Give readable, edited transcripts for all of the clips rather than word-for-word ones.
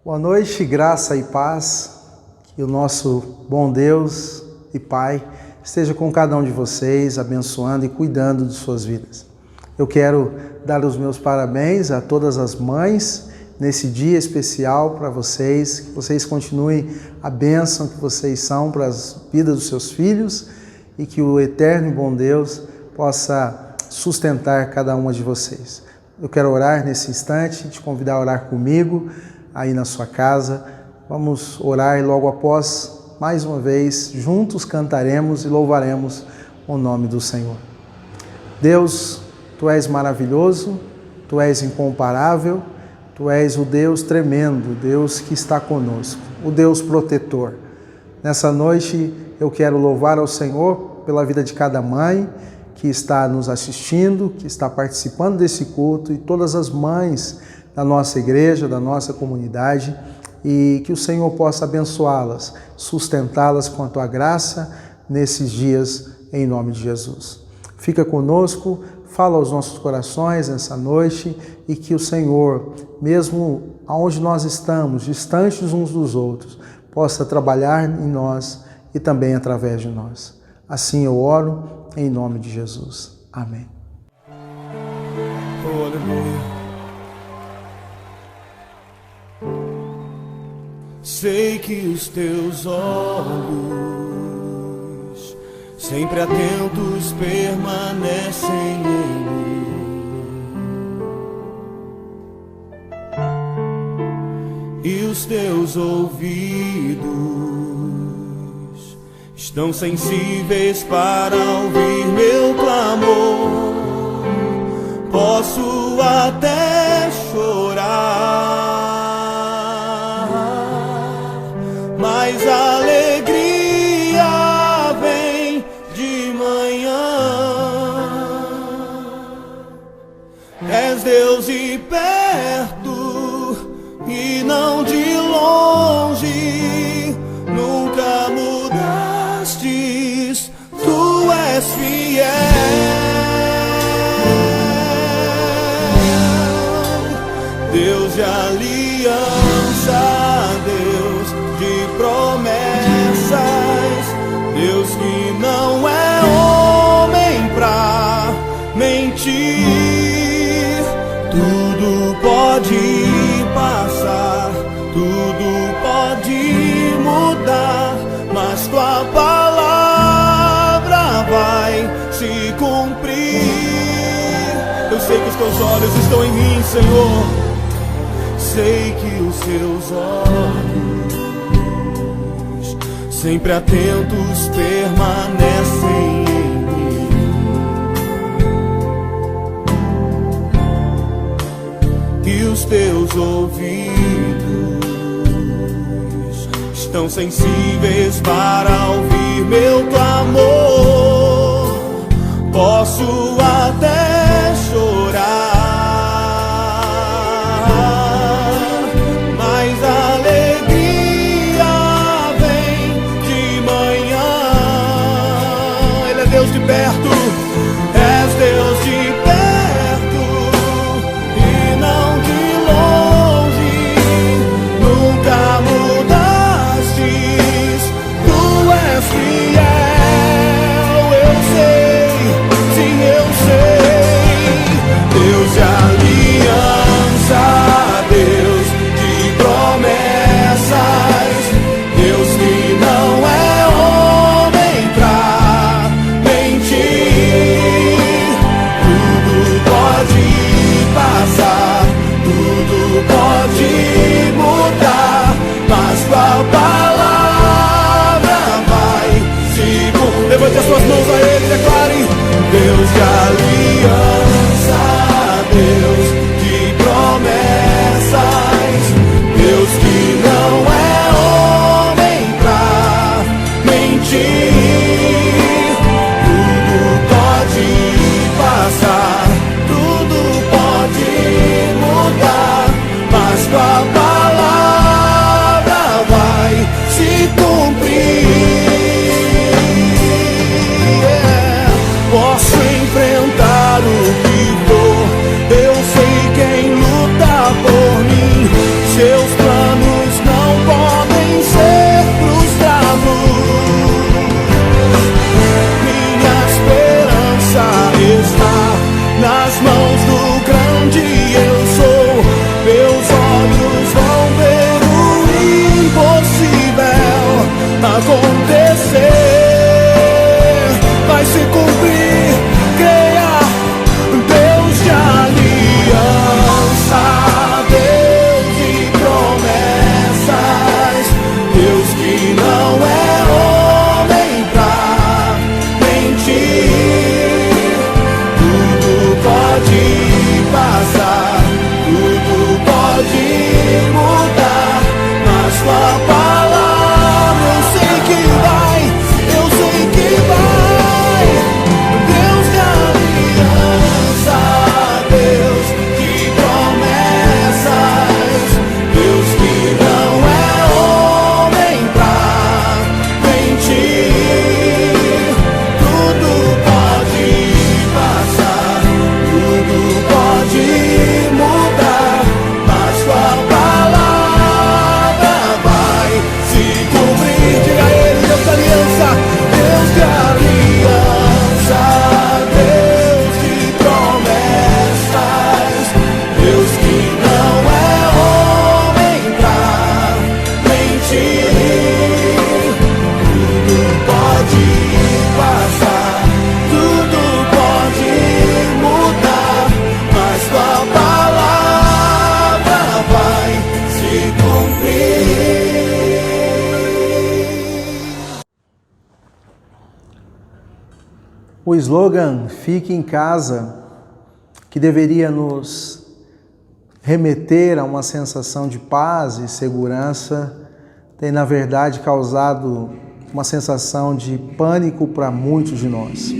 Boa noite, graça e paz, que o nosso bom Deus e Pai esteja com cada um de vocês, abençoando e cuidando de suas vidas. Eu quero dar os meus parabéns a todas as mães nesse dia especial para vocês, que vocês continuem a bênção que vocês são para as vidas dos seus filhos e que o eterno e bom Deus possa sustentar cada uma de vocês. Eu quero orar nesse instante, te convidar a orar comigo aí na sua casa. Vamos orar e logo após, mais uma vez, juntos cantaremos e louvaremos o nome do Senhor. Deus, Tu és maravilhoso, Tu és incomparável, Tu és o Deus tremendo, o Deus que está conosco, o Deus protetor. Nessa noite eu quero louvar ao Senhor pela vida de cada mãe que está nos assistindo, que está participando desse culto e todas as mães da nossa igreja, da nossa comunidade, e que o Senhor possa abençoá-las, sustentá-las com a Tua graça nesses dias, em nome de Jesus. Fica conosco, fala aos nossos corações nessa noite e que o Senhor, mesmo aonde nós estamos, distantes uns dos outros, possa trabalhar em nós e também através de nós. Assim eu oro, em nome de Jesus. Amém. Oh, aleluia. Sei que os teus olhos, sempre atentos, permanecem em mim, e os teus ouvidos estão sensíveis para ouvir meu clamor. Posso até chorar, mas a alegria vem de manhã. És Deus e perto e não de longe, nunca mudastes, Tu és fiel. Deus de aliança, Deus de promessas, Deus que não é homem pra mentir. Tudo pode passar, tudo pode mudar, mas Tua palavra vai se cumprir. Eu sei que os Teus olhos estão em mim, Senhor. Sei que os Teus olhos, sempre atentos, permanecem em mim, e os Teus ouvidos estão sensíveis para ouvir meu clamor. Posso até chorar, mas a alegria vem de manhã. Ele é Deus de perto, és Deus de perto e não de longe, nunca mudastes, Tu és fiel. Eu sei, sim, eu sei acontecer, vai se cumprir. Creia, Deus de aliança, Deus de promessas, Deus que não é homem pra mentir. Tudo pode passar, tudo pode mudar, mas sua palavra eu sei que vai, eu sei que vai. Deus de aliança, Deus de promessas, Deus que não é homem pra mentir. Tudo pode passar, tudo pode mudar, mas sua palavra vai se cumprir. Diga a ele, Deus de aliança, Deus de aliança, Deus de promessas, Deus que não é homem pra mentir. Tudo pode passar, tudo pode mudar, mas sua palavra vai se cumprir. O slogan "Fique em casa", que deveria nos remeter a uma sensação de paz e segurança, tem na verdade causado uma sensação de pânico para muitos de nós.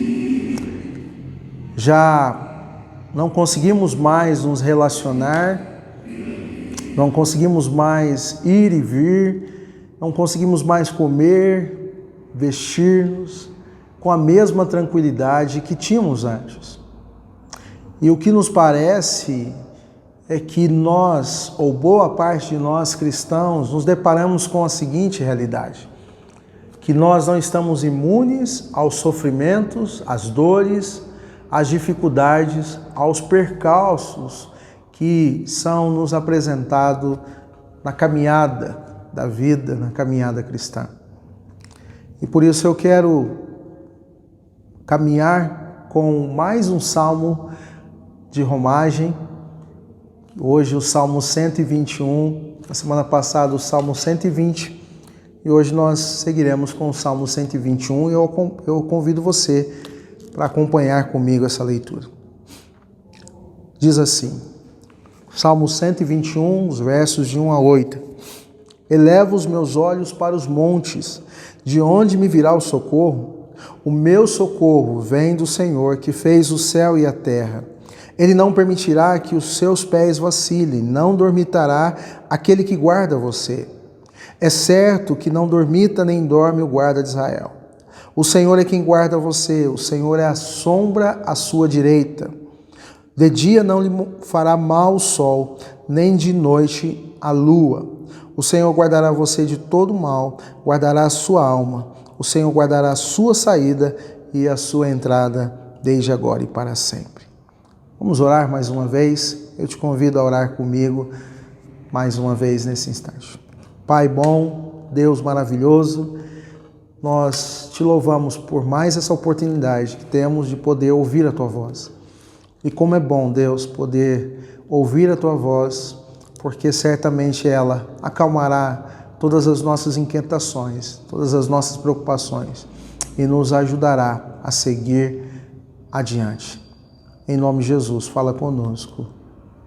Já não conseguimos mais nos relacionar, não conseguimos mais ir e vir, não conseguimos mais comer, vestir-nos com a mesma tranquilidade que tínhamos antes. E o que nos parece é que nós, ou boa parte de nós cristãos, nos deparamos com a seguinte realidade: que nós não estamos imunes aos sofrimentos, às dores, às dificuldades, aos percalços que são nos apresentados na caminhada da vida, na caminhada cristã. E por isso eu quero caminhar com mais um salmo de romagem. Hoje o Salmo 121, na semana passada o Salmo 120, e hoje nós seguiremos com o Salmo 121 e eu convido você para acompanhar comigo essa leitura. Diz assim, Salmo 121, os versos de 1 a 8. Elevo os meus olhos para os montes, de onde me virá o socorro? O meu socorro vem do Senhor, que fez o céu e a terra. Ele não permitirá que os seus pés vacilem, não dormitará aquele que guarda você. É certo que não dormita nem dorme o guarda de Israel. O Senhor é quem guarda você, o Senhor é a sombra à sua direita. De dia não lhe fará mal o sol, nem de noite a lua. O Senhor guardará você de todo mal, guardará a sua alma. O Senhor guardará a sua saída e a sua entrada desde agora e para sempre. Vamos orar mais uma vez? Eu te convido a orar comigo mais uma vez nesse instante. Pai bom, Deus maravilhoso, nós te louvamos por mais essa oportunidade que temos de poder ouvir a Tua voz. E como é bom, Deus, poder ouvir a Tua voz, porque certamente ela acalmará todas as nossas inquietações, todas as nossas preocupações e nos ajudará a seguir adiante. Em nome de Jesus, fala conosco,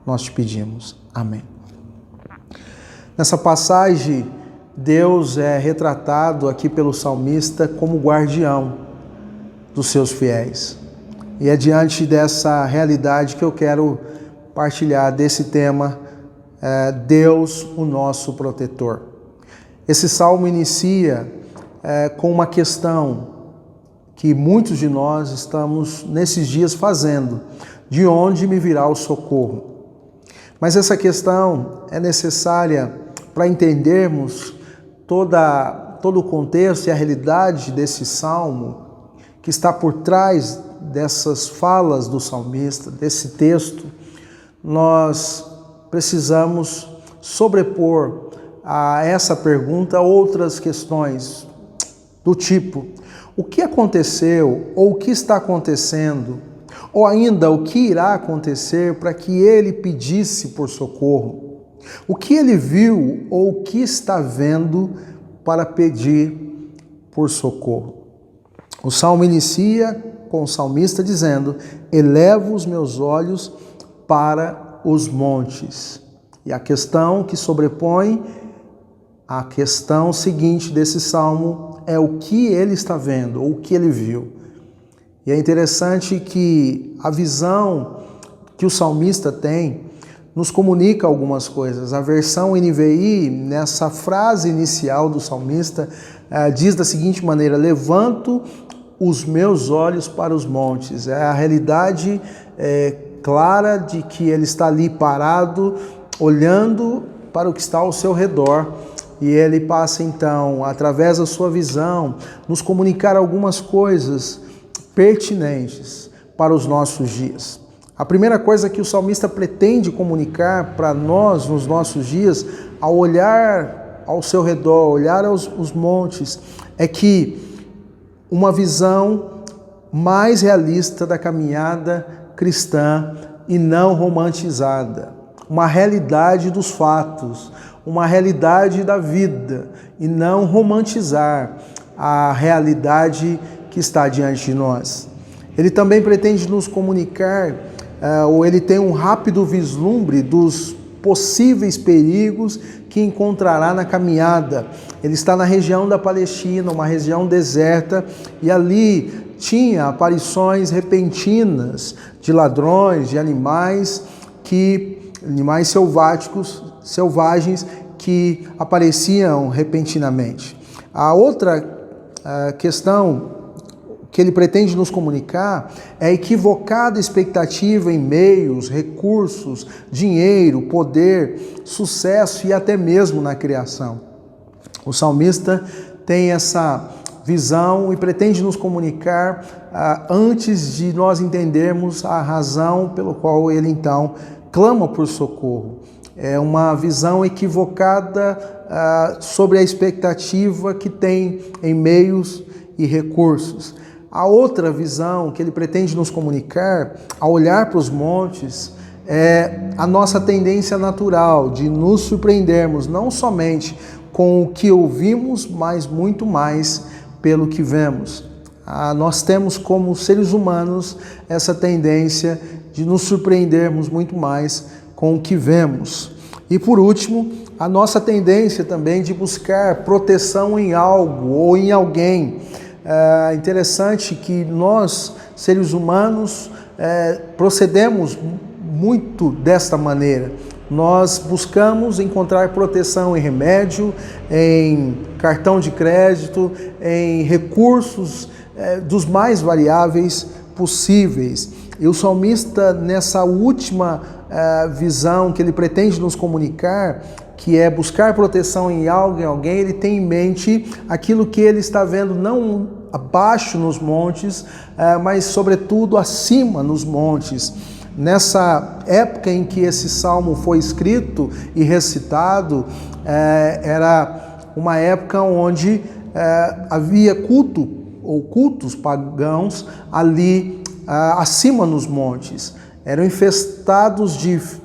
nós te pedimos. Amém. Nessa passagem, Deus é retratado aqui pelo salmista como guardião dos seus fiéis. E é diante dessa realidade que eu quero partilhar desse tema, Deus, o nosso protetor. Esse salmo inicia com uma questão que muitos de nós estamos nesses dias fazendo: de onde me virá o socorro? Mas essa questão é necessária para entendermos todo o contexto e a realidade desse salmo que está por trás dessas falas do salmista, desse texto. Nós precisamos sobrepor a essa pergunta outras questões do tipo: o que aconteceu, ou o que está acontecendo, ou ainda o que irá acontecer para que ele pedisse por socorro? O que ele viu ou o que está vendo para pedir por socorro? O salmo inicia com o salmista dizendo: elevo os meus olhos para os montes. E a questão que sobrepõe a questão seguinte desse salmo é o que ele está vendo, ou o que ele viu. E é interessante que a visão que o salmista tem nos comunica algumas coisas. A versão NVI, nessa frase inicial do salmista, diz da seguinte maneira: levanto os meus olhos para os montes. É a realidade clara de que ele está ali parado, olhando para o que está ao seu redor. E ele passa então, através da sua visão, nos comunicar algumas coisas pertinentes para os nossos dias. A primeira coisa que o salmista pretende comunicar para nós nos nossos dias, ao olhar ao seu redor, olhar os montes, é que uma visão mais realista da caminhada cristã e não romantizada. Uma realidade dos fatos, uma realidade da vida e não romantizar a realidade que está diante de nós. Ele também pretende nos comunicar, ou ele tem um rápido vislumbre dos possíveis perigos que encontrará na caminhada. Ele está na região da Palestina, uma região deserta, e ali tinha aparições repentinas de ladrões, de animais selvagens que apareciam repentinamente. A outra questão que ele pretende nos comunicar é a equivocada expectativa em meios, recursos, dinheiro, poder, sucesso e até mesmo na criação. O salmista tem essa visão e pretende nos comunicar antes de nós entendermos a razão pelo qual ele então clama por socorro. É uma visão equivocada sobre a expectativa que tem em meios e recursos. A outra visão que ele pretende nos comunicar, ao olhar para os montes, é a nossa tendência natural de nos surpreendermos não somente com o que ouvimos, mas muito mais pelo que vemos. Nós temos como seres humanos essa tendência de nos surpreendermos muito mais com o que vemos. E por último, a nossa tendência também de buscar proteção em algo ou em alguém. É interessante que nós, seres humanos, procedemos muito desta maneira. Nós buscamos encontrar proteção em remédio, em cartão de crédito, em recursos dos mais variáveis possíveis. E o salmista, nessa última visão que ele pretende nos comunicar, que é buscar proteção em algo, em alguém, ele tem em mente aquilo que ele está vendo não abaixo nos montes, mas sobretudo acima nos montes. Nessa época em que esse salmo foi escrito e recitado, era uma época onde havia culto ou cultos pagãos ali acima nos montes. Eram infestados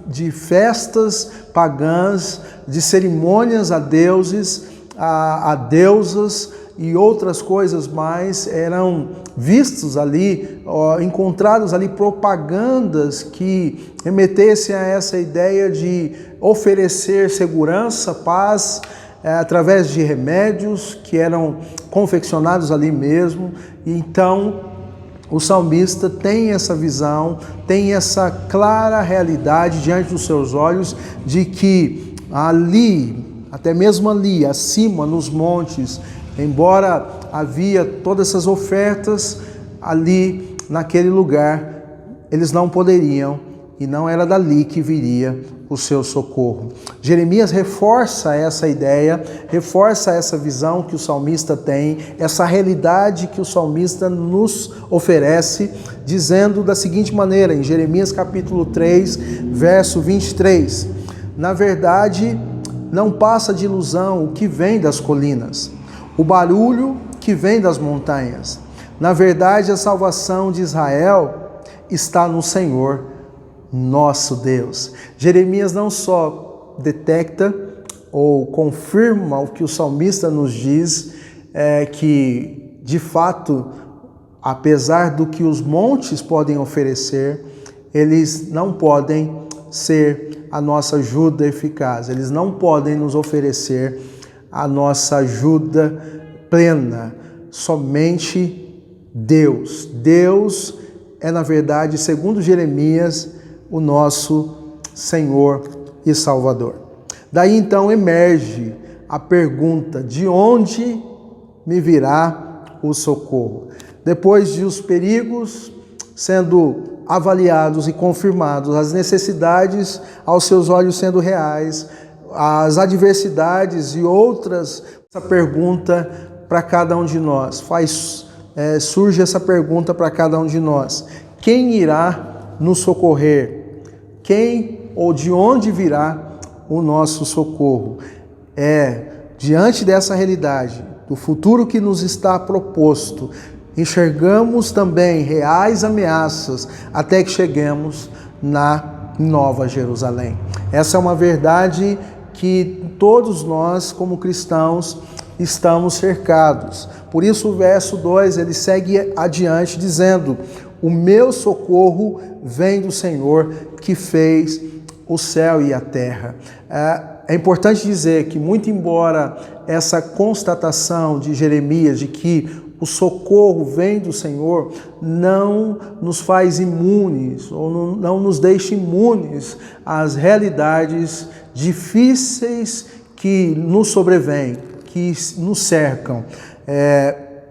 de festas pagãs, de cerimônias a deuses, a deusas e outras coisas mais. Eram vistos ali, encontrados ali propagandas que remetessem a essa ideia de oferecer segurança, paz, através de remédios que eram confeccionados ali mesmo. Então, o salmista tem essa visão, tem essa clara realidade diante dos seus olhos de que ali, até mesmo ali, acima nos montes, embora havia todas essas ofertas, ali naquele lugar, eles não poderiam, e não era dali que viria o seu socorro. Jeremias reforça essa ideia, reforça essa visão que o salmista tem, essa realidade que o salmista nos oferece, dizendo da seguinte maneira, em Jeremias capítulo 3, verso 23, na verdade, não passa de ilusão o que vem das colinas, o barulho que vem das montanhas. Na verdade, a salvação de Israel está no Senhor, nosso Deus. Jeremias não só detecta ou confirma o que o salmista nos diz, que de fato, apesar do que os montes podem oferecer, eles não podem ser a nossa ajuda eficaz, eles não podem nos oferecer a nossa ajuda plena. Somente Deus. Deus é, na verdade, segundo Jeremias, o nosso Senhor e Salvador. Daí então emerge a pergunta: de onde me virá o socorro? Depois de os perigos sendo avaliados e confirmados, as necessidades aos seus olhos sendo reais, as adversidades e outras, essa pergunta para cada um de nós, surge essa pergunta para cada um de nós: quem irá nos socorrer? Quem ou de onde virá o nosso socorro? Diante dessa realidade, do futuro que nos está proposto, enxergamos também reais ameaças até que cheguemos na Nova Jerusalém. Essa é uma verdade que todos nós, como cristãos, estamos cercados. Por isso o verso 2, ele segue adiante dizendo: o meu socorro vem do Senhor que fez o céu e a terra. É importante dizer que, muito embora essa constatação de Jeremias de que o socorro vem do Senhor, não nos faz imunes, ou não nos deixa imunes às realidades difíceis que nos sobrevêm, que nos cercam,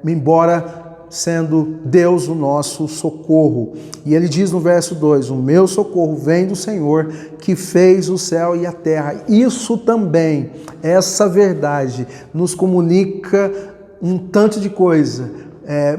embora sendo Deus o nosso socorro. E ele diz no verso 2, o meu socorro vem do Senhor que fez o céu e a terra. Isso também, essa verdade, nos comunica um tanto de coisa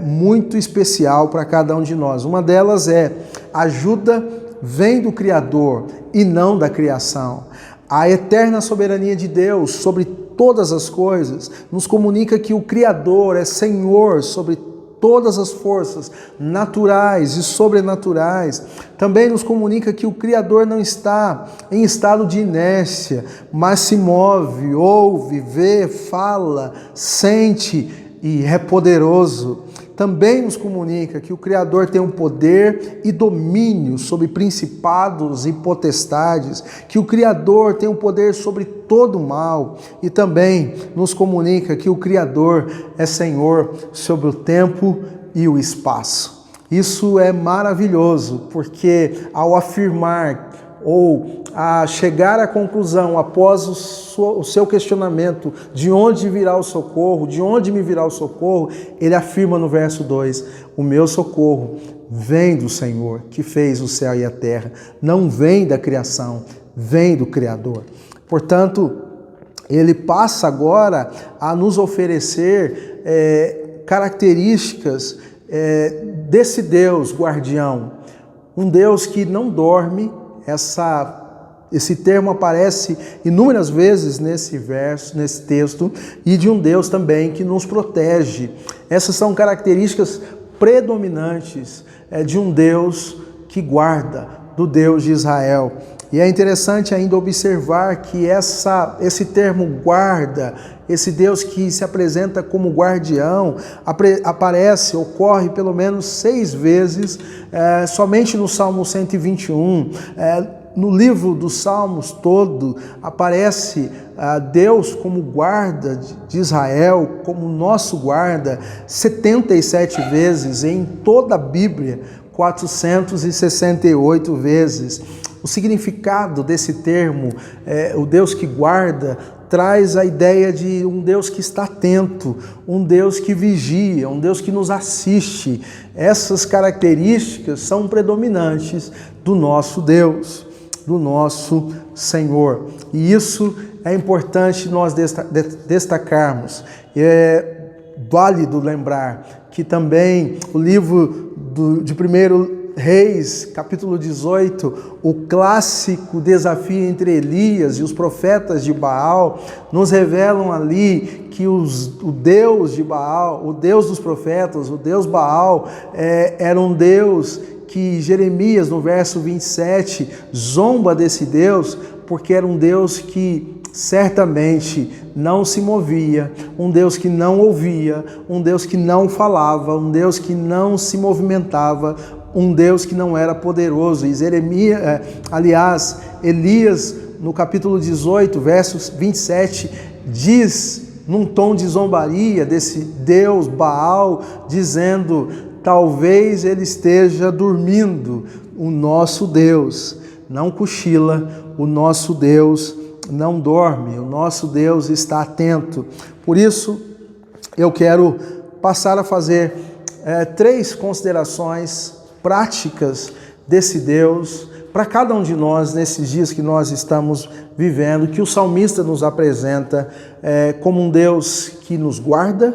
muito especial para cada um de nós. Uma delas é: a ajuda vem do Criador e não da criação. A eterna soberania de Deus sobre todas as coisas nos comunica que o Criador é Senhor sobre todas as forças naturais e sobrenaturais. Também nos comunica que o Criador não está em estado de inércia, mas se move, ouve, vê, fala, sente e é poderoso. Também nos comunica que o Criador tem um poder e domínio sobre principados e potestades, que o Criador tem um poder sobre todo o mal, e também nos comunica que o Criador é Senhor sobre o tempo e o espaço. Isso é maravilhoso, porque ao afirmar ou a chegar à conclusão após o seu questionamento de onde virá o socorro, de onde me virá o socorro, ele afirma no verso 2, o meu socorro vem do Senhor que fez o céu e a terra, não vem da criação, vem do Criador. Portanto, ele passa agora a nos oferecer características desse Deus guardião, um Deus que não dorme. Esse termo aparece inúmeras vezes nesse verso, nesse texto, e de um Deus também que nos protege. Essas são características predominantes de um Deus que guarda, do Deus de Israel. E é interessante ainda observar que esse termo guarda, esse Deus que se apresenta como guardião, ocorre pelo menos 6 vezes, somente no Salmo 121, no livro dos Salmos todo, aparece Deus como guarda de Israel, como nosso guarda, 77 vezes, em toda a Bíblia, 468 vezes. O significado desse termo, o Deus que guarda, traz a ideia de um Deus que está atento, um Deus que vigia, um Deus que nos assiste. Essas características são predominantes do nosso Deus, do nosso Senhor. E isso é importante nós destacarmos. É válido lembrar que também o livro de 1 Reis, capítulo 18, o clássico desafio entre Elias e os profetas de Baal, nos revelam ali que o Deus de Baal, o Deus dos profetas, o Deus Baal, era um Deus que Jeremias, no verso 27, zomba desse Deus, porque era um Deus que certamente não se movia, um Deus que não ouvia, um Deus que não falava, um Deus que não se movimentava, um Deus que não era poderoso. E Elias, no capítulo 18, versos 27, diz, num tom de zombaria desse Deus Baal, dizendo: talvez ele esteja dormindo. O nosso Deus não cochila, o nosso Deus não dorme, o nosso Deus está atento. Por isso, eu quero passar a fazer 3 considerações práticas desse Deus para cada um de nós nesses dias que nós estamos vivendo, que o salmista nos apresenta como um Deus que nos guarda,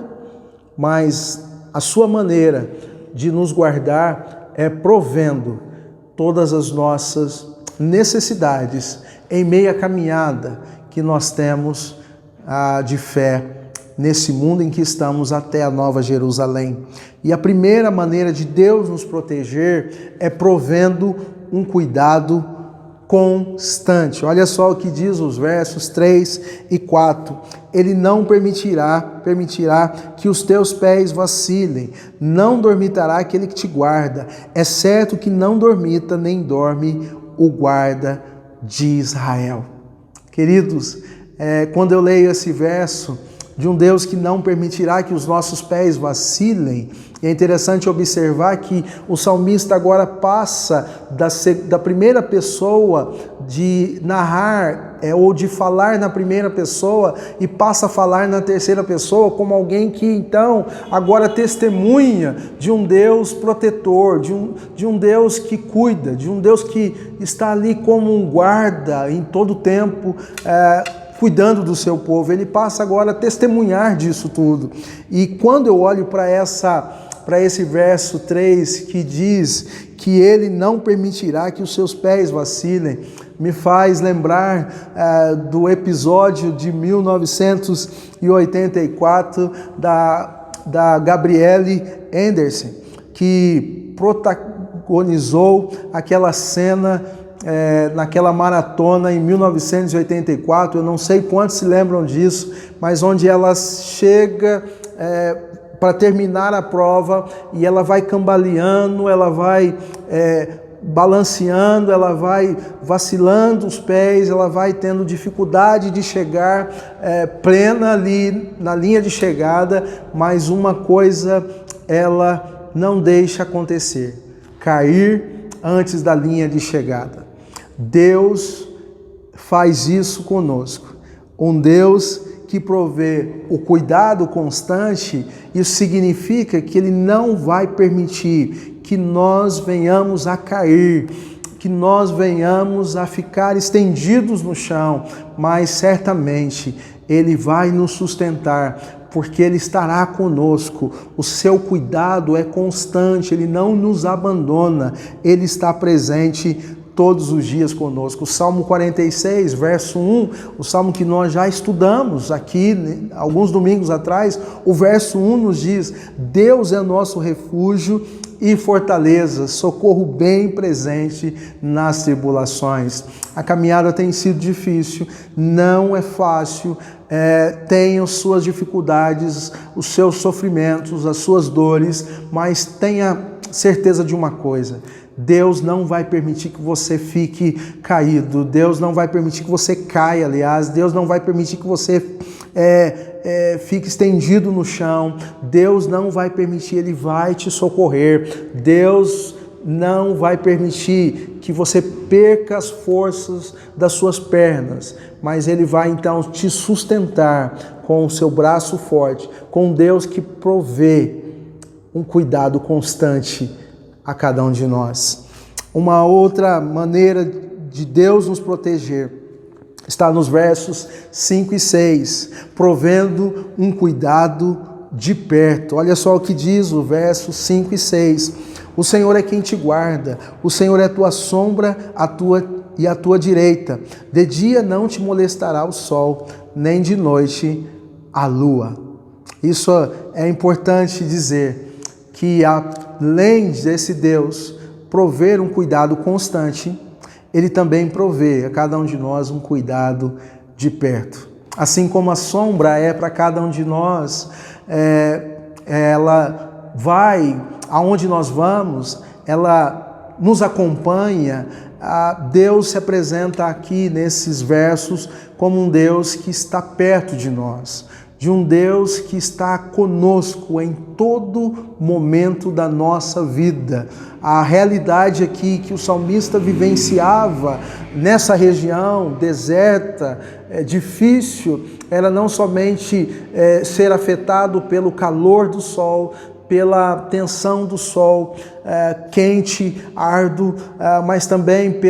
mas a sua maneira de nos guardar é provendo todas as nossas necessidades em meio à caminhada que nós temos de fé nesse mundo em que estamos até a Nova Jerusalém. E a primeira maneira de Deus nos proteger é provendo um cuidado constante. Olha só o que diz os versos 3 e 4. Ele não permitirá que os teus pés vacilem, não dormitará aquele que te guarda. É certo que não dormita nem dorme o guarda de Israel. Queridos, quando eu leio esse verso de um Deus que não permitirá que os nossos pés vacilem, é interessante observar que o salmista agora passa da primeira pessoa de narrar ou de falar na primeira pessoa e passa a falar na terceira pessoa como alguém que então agora testemunha de um Deus protetor, de um Deus que cuida, de um Deus que está ali como um guarda em todo o tempo, cuidando do seu povo. Ele passa agora a testemunhar disso tudo. E quando eu olho para esse verso 3 que diz que ele não permitirá que os seus pés vacilem, me faz lembrar do episódio de 1984 da Gabrielle Anderson, que protagonizou aquela cena naquela maratona em 1984, eu não sei quantos se lembram disso, mas onde ela chega para terminar a prova e ela vai cambaleando, ela vai balanceando, ela vai vacilando os pés, ela vai tendo dificuldade de chegar plena ali na linha de chegada, mas uma coisa ela não deixa acontecer: cair antes da linha de chegada. Deus faz isso conosco. Um Deus que provê o cuidado constante, isso significa que Ele não vai permitir que nós venhamos a cair, que nós venhamos a ficar estendidos no chão, mas certamente Ele vai nos sustentar, porque Ele estará conosco. O seu cuidado é constante, Ele não nos abandona, Ele está presente todos os dias conosco. O Salmo 46, verso 1, o Salmo que nós já estudamos aqui alguns domingos atrás, o verso 1 nos diz: Deus é nosso refúgio e fortaleza, socorro bem presente nas tribulações. A caminhada tem sido difícil, não é fácil, tem as suas dificuldades, os seus sofrimentos, as suas dores, mas tenha certeza de uma coisa: Deus não vai permitir que você fique caído, Deus não vai permitir que você caia, aliás, Deus não vai permitir que você fique estendido no chão, Deus não vai permitir, Ele vai te socorrer, Deus não vai permitir que você perca as forças das suas pernas, mas Ele vai então te sustentar com o seu braço forte, com Deus que provê um cuidado constante a cada um de nós. Uma outra maneira de Deus nos proteger está nos versos 5 e 6, provendo um cuidado de perto. Olha só o que diz o verso 5 e 6. O Senhor é quem te guarda, o Senhor é a tua sombra, a tua direita. De dia não te molestará o sol, nem de noite a lua. Isso é importante dizer, que além desse Deus prover um cuidado constante, Ele também provê a cada um de nós um cuidado de perto. Assim como a sombra é para cada um de nós, ela vai aonde nós vamos, ela nos acompanha. Deus se apresenta aqui nesses versos como um Deus que está perto de nós, de um Deus que está conosco em todo momento da nossa vida. A realidade aqui que o salmista vivenciava nessa região deserta, difícil, era não somente ser afetado pelo calor do sol, pela tensão do sol quente, árduo, mas também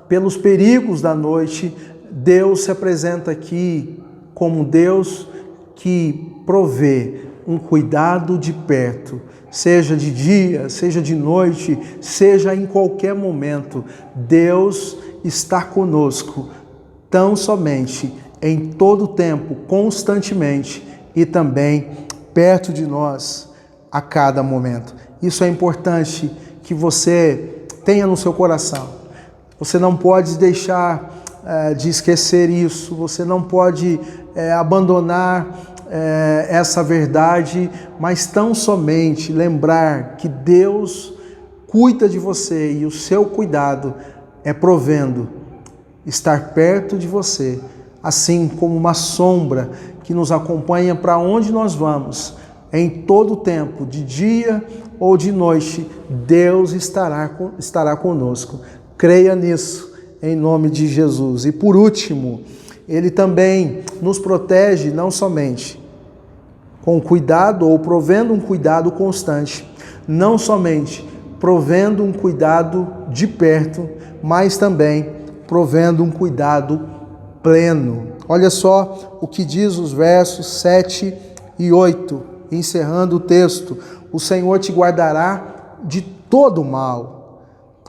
pelos perigos da noite. Deus se apresenta aqui como Deus que provê um cuidado de perto, seja de dia, seja de noite, seja em qualquer momento. Deus está conosco, tão somente em todo tempo, constantemente, e também perto de nós a cada momento. Isso é importante que você tenha no seu coração. Você não pode deixar de esquecer isso, você não pode abandonar essa verdade, mas tão somente lembrar que Deus cuida de você e o seu cuidado é provendo estar perto de você, assim como uma sombra que nos acompanha para onde nós vamos. Em todo tempo, de dia ou de noite, Deus estará conosco. Creia nisso, em nome de Jesus. E por último, Ele também nos protege não somente com cuidado ou provendo um cuidado constante, não somente provendo um cuidado de perto, mas também provendo um cuidado pleno. Olha só o que diz os versos 7 e 8. Encerrando o texto: o Senhor te guardará de todo mal,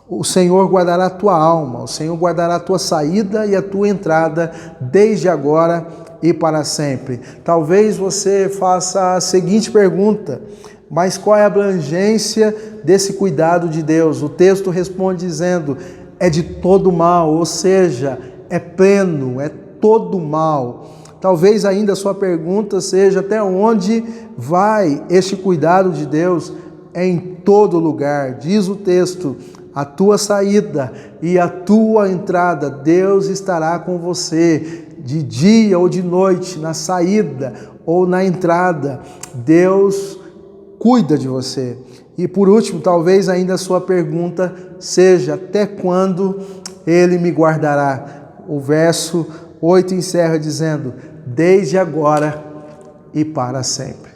o Senhor guardará a tua alma, o Senhor guardará a tua saída e a tua entrada, desde agora e para sempre. Talvez você faça a seguinte pergunta: mas qual é a abrangência desse cuidado de Deus? O texto responde dizendo: é de todo mal, ou seja, é pleno, é todo mal. Talvez ainda a sua pergunta seja: até onde vai este cuidado de Deus? É em todo lugar. Diz o texto: a tua saída e a tua entrada, Deus estará com você, de dia ou de noite, na saída ou na entrada. Deus cuida de você. E por último, talvez ainda a sua pergunta seja: até quando Ele me guardará? O verso 8 encerra dizendo: desde agora e para sempre.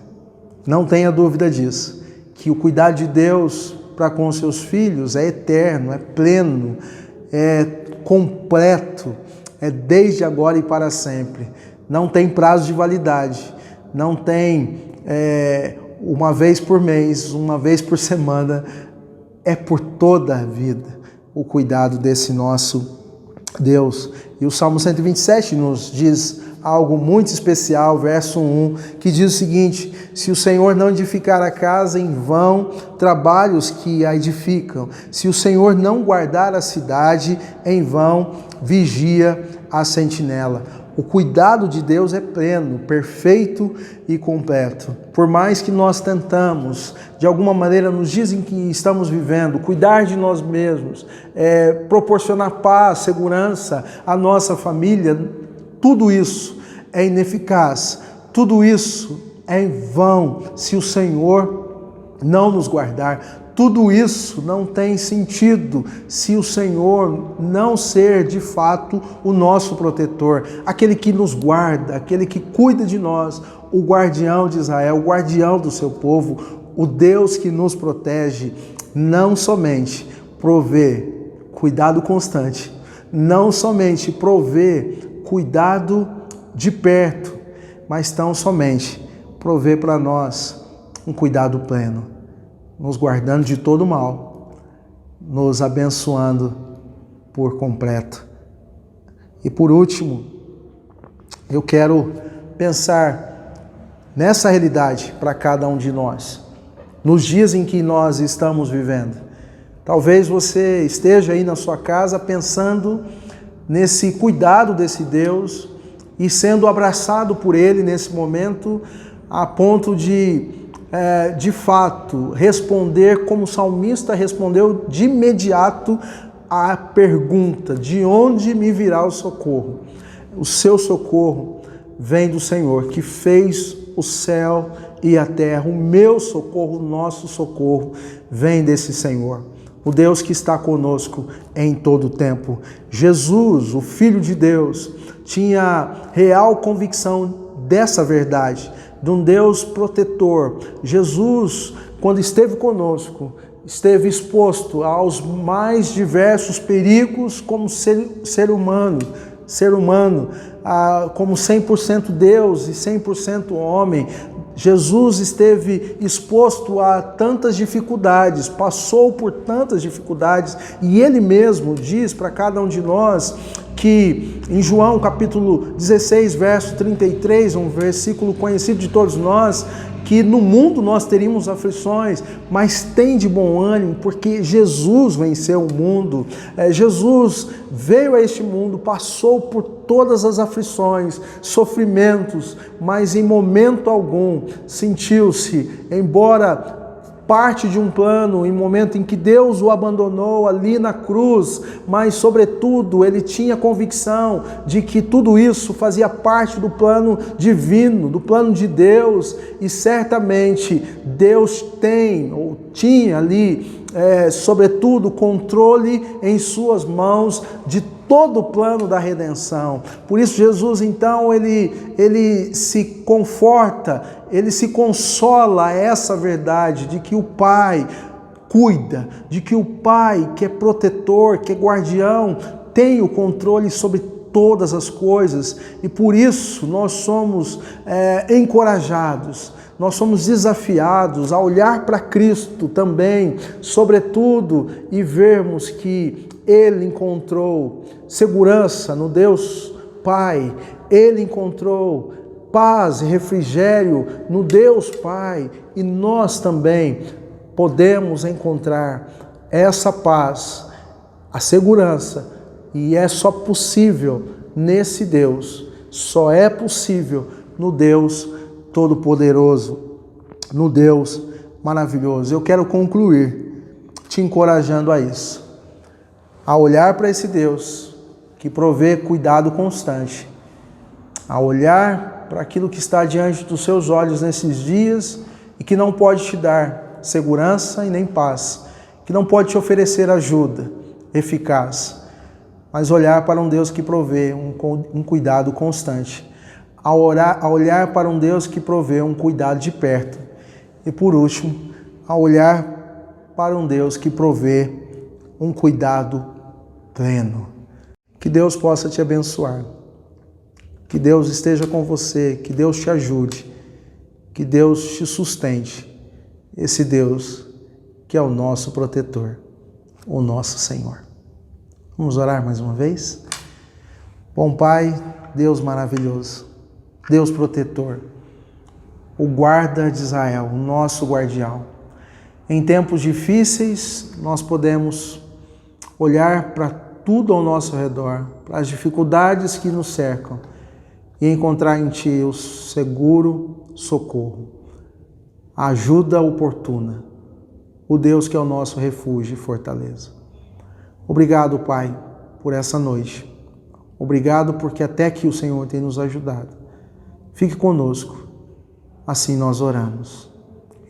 Não tenha dúvida disso, que o cuidado de Deus para com os seus filhos é eterno, é pleno, é completo, é desde agora e para sempre. Não tem prazo de validade, não tem uma vez por mês, uma vez por semana, é por toda a vida o cuidado desse nosso Deus. E o Salmo 127 nos diz algo muito especial, verso 1, que diz o seguinte: se o Senhor não edificar a casa, em vão trabalham os que a edificam. Se o Senhor não guardar a cidade, em vão vigia a sentinela. O cuidado de Deus é pleno, perfeito e completo. Por mais que nós tentamos, de alguma maneira, nos dizem que estamos vivendo, cuidar de nós mesmos, proporcionar paz, segurança à nossa família, tudo isso é ineficaz, tudo isso é em vão se o Senhor não nos guardar. Tudo isso não tem sentido se o Senhor não ser de fato o nosso protetor, aquele que nos guarda, aquele que cuida de nós, o guardião de Israel, o guardião do seu povo, o Deus que nos protege. Não somente provê cuidado constante, não somente provê cuidado de perto, mas tão somente provê para nós um cuidado pleno, nos guardando de todo mal, nos abençoando por completo. E por último, eu quero pensar nessa realidade para cada um de nós, nos dias em que nós estamos vivendo. Talvez você esteja aí na sua casa pensando nesse cuidado desse Deus e sendo abraçado por Ele nesse momento, a ponto de fato, responder como o salmista respondeu de imediato à pergunta: de onde me virá o socorro? O seu socorro vem do Senhor, que fez o céu e a terra. O meu socorro, o nosso socorro, vem desse Senhor, o Deus que está conosco em todo o tempo. Jesus, o Filho de Deus, tinha real convicção dessa verdade, de um Deus protetor. Jesus, quando esteve conosco, esteve exposto aos mais diversos perigos como ser humano, como 100% Deus e 100% homem. Jesus esteve exposto a tantas dificuldades, passou por tantas dificuldades, e Ele mesmo diz para cada um de nós que em João capítulo 16, verso 33, um versículo conhecido de todos nós, que no mundo nós teríamos aflições, mas tem de bom ânimo, porque Jesus venceu o mundo. Jesus veio a este mundo, passou por todas as aflições, sofrimentos, mas em momento algum sentiu-se, embora parte de um plano, em momento em que Deus o abandonou ali na cruz, mas sobretudo ele tinha convicção de que tudo isso fazia parte do plano divino, do plano de Deus, e certamente Deus tem ou tinha ali, sobretudo, controle em suas mãos de todo o plano da redenção. Por isso Jesus, então, ele se conforta, ele se consola a essa verdade de que o Pai cuida, de que o Pai, que é protetor, que é guardião, tem o controle sobre todas as coisas, e por isso nós somos encorajados, nós somos desafiados a olhar para Cristo também, sobretudo, e vermos que Ele encontrou segurança no Deus Pai, Ele encontrou paz e refrigério no Deus Pai, e nós também podemos encontrar essa paz, a segurança, e é só possível nesse Deus, só é possível no Deus Todo-Poderoso, no Deus maravilhoso. Eu quero concluir te encorajando a isso, a olhar para esse Deus que provê cuidado constante, a olhar para aquilo que está diante dos seus olhos nesses dias e que não pode te dar segurança e nem paz, que não pode te oferecer ajuda eficaz, mas olhar para um Deus que provê um cuidado constante, a olhar para um Deus que provê um cuidado de perto, e por último, a olhar para um Deus que provê um cuidado pleno. Que Deus possa te abençoar, que Deus esteja com você, que Deus te ajude, que Deus te sustente, esse Deus que é o nosso protetor, o nosso Senhor. Vamos orar mais uma vez? Bom Pai, Deus maravilhoso, Deus protetor, o guarda de Israel, o nosso guardião. Em tempos difíceis, nós podemos olhar para tudo ao nosso redor, para as dificuldades que nos cercam, e encontrar em Ti o seguro socorro, a ajuda oportuna, o Deus que é o nosso refúgio e fortaleza. Obrigado, Pai, por essa noite. Obrigado porque até aqui o Senhor tem nos ajudado. Fique conosco. Assim nós oramos.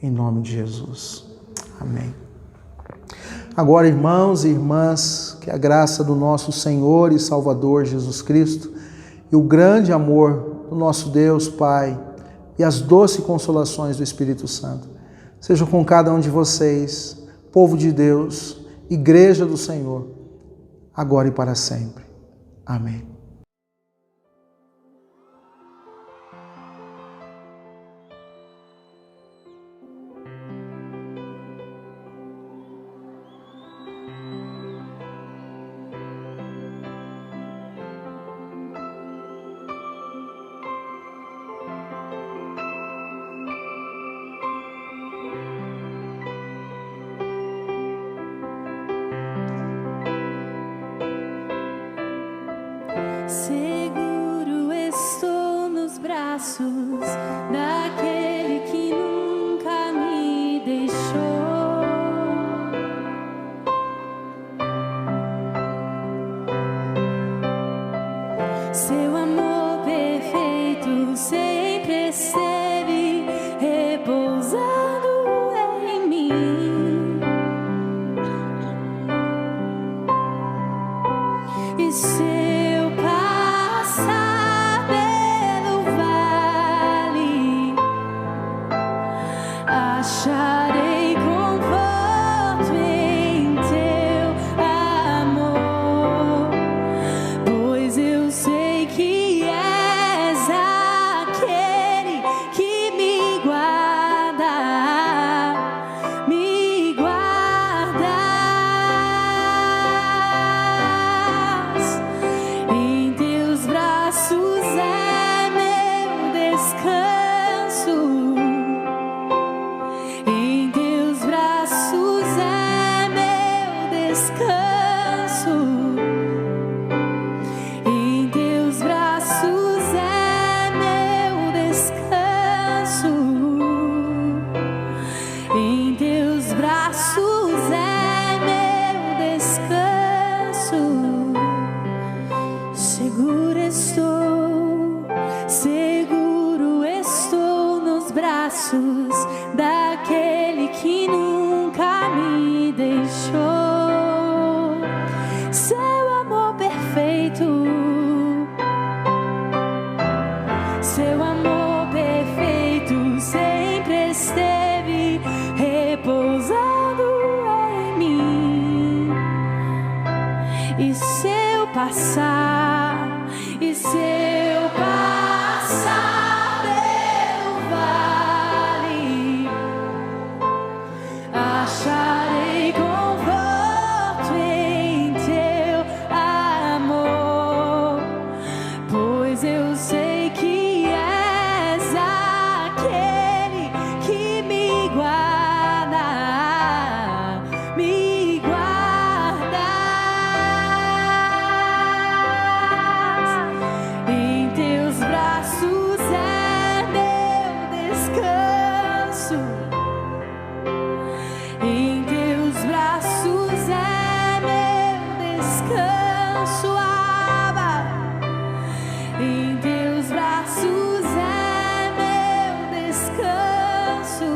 Em nome de Jesus. Amém. Agora, irmãos e irmãs, que a graça do nosso Senhor e Salvador Jesus Cristo e o grande amor do nosso Deus Pai e as doces consolações do Espírito Santo sejam com cada um de vocês, povo de Deus, Igreja do Senhor, agora e para sempre. Amém. acharei conforto em teu amor, pois eu sei que és aquele que me guarda, me guardas. Em teus braços é meu descanso. Em teus braços é meu descanso. Em teus braços é meu descanso. Em teus braços é meu descanso. Seguro estou nos braços daquele que nunca me deixou. Seu amor perfeito, seu amor perfeito sempre esteve repousando em mim. E se eu passar, e se eu passar pelo vale, acharei conforto em teu amor, pois eu sei que és aquele que me guarda, me guardas. Em teus braços é meu descanso. Em teus braços é meu descanso, Abba. Em teus braços é meu descanso.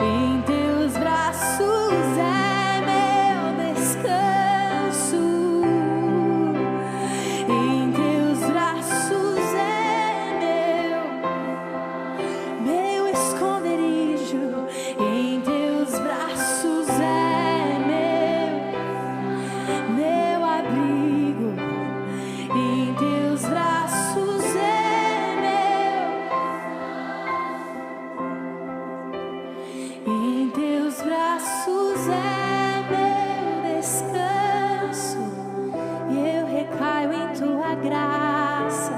Em teus braços é meu descanso. Em teus braços é meu esconderijo. Em teus braços é meu abrigo. Em teus braços é meu. Em teus braços é meu descanso. E eu recaio em tua graça,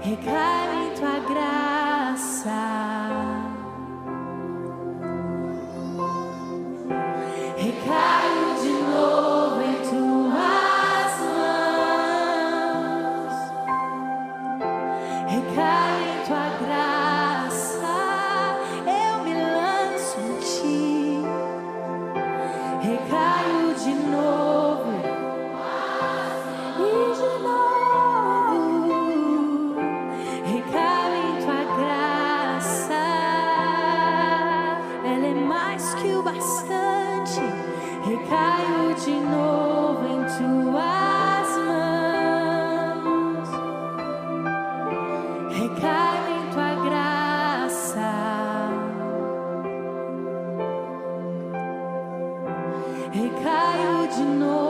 recaio em tua graça, recaio de novo em tuas mãos, recaio em tua graça, eu me lanço em ti, recaio de novo. E de novo, recaio em tua graça, ela é mais que o bastante. Recaio de novo em tuas mãos, recaio em tua graça, recaio de novo.